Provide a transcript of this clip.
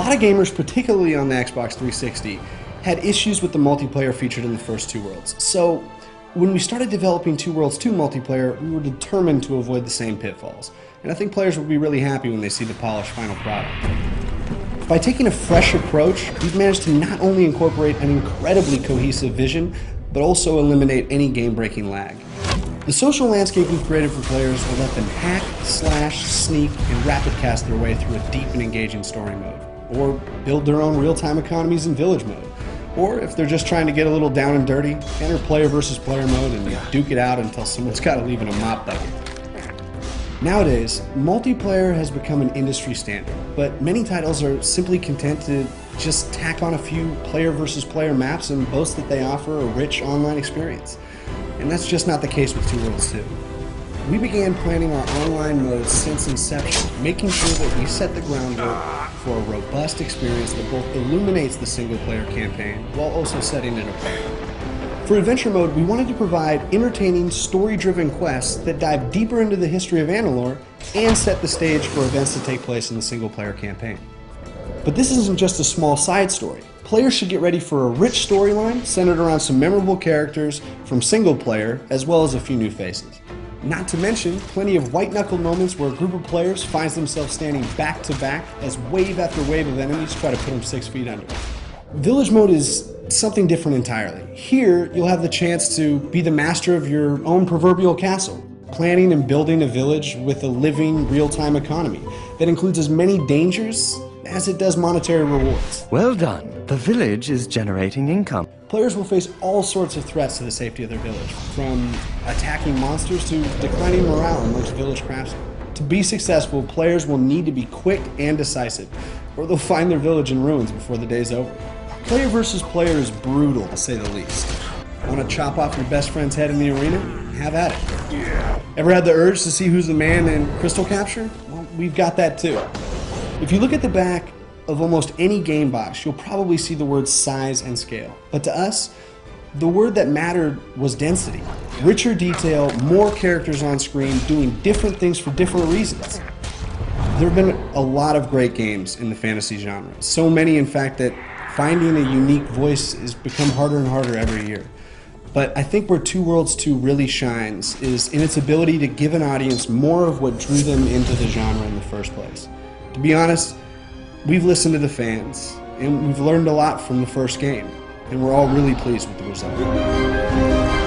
lot of gamers, particularly on the Xbox 360, had issues with the multiplayer featured in the first Two Worlds. So when we started developing Two Worlds 2 multiplayer, we were determined to avoid the same pitfalls. And I think players will be really happy when they see the polished final product. By taking a fresh approach, we've managed to not only incorporate an incredibly cohesive vision, but also eliminate any game-breaking lag. The social landscape we've created for players will let them hack, slash, sneak, and rapid cast their way through a deep and engaging story mode, or build their own real-time economies in village mode. Or if they're just trying to get a little down and dirty, enter player versus player mode and duke it out until someone's got to leave in a mop bucket. Nowadays, multiplayer has become an industry standard, but many titles are simply content to just tack on a few player versus player maps and boast that they offer a rich online experience. And that's just not the case with Two Worlds 2. We began planning our online modes since inception, making sure that we set the groundwork for a robust experience that both illuminates the single-player campaign while also setting it apart. For Adventure Mode, we wanted to provide entertaining, story-driven quests that dive deeper into the history of Anilor and set the stage for events that take place in the single-player campaign. But this isn't just a small side story. Players should get ready for a rich storyline centered around some memorable characters from single-player, as well as a few new faces. Not to mention, plenty of white-knuckle moments where a group of players finds themselves standing back-to-back as wave after wave of enemies try to put them 6 feet under. Village Mode is something different entirely. Here, you'll have the chance to be the master of your own proverbial castle, planning and building a village with a living, real-time economy that includes as many dangers as it does monetary rewards. Well done. The village is generating income. Players will face all sorts of threats to the safety of their village, from attacking monsters to declining morale amongst village craftsmen. To be successful, players will need to be quick and decisive, or they'll find their village in ruins before the day's over. Player versus player is brutal, to say the least. Want to chop off your best friend's head in the arena? Have at it. Yeah. Ever had the urge to see who's the man in Crystal Capture? Well, we've got that too. If you look at the back of almost any game box, you'll probably see the words size and scale. But to us, the word that mattered was density. Richer detail, more characters on screen doing different things for different reasons. There have been a lot of great games in the fantasy genre. So many, in fact, that finding a unique voice has become harder and harder every year. But I think where Two Worlds 2 really shines is in its ability to give an audience more of what drew them into the genre in the first place. To be honest, we've listened to the fans, and we've learned a lot from the first game, and we're all really pleased with the result.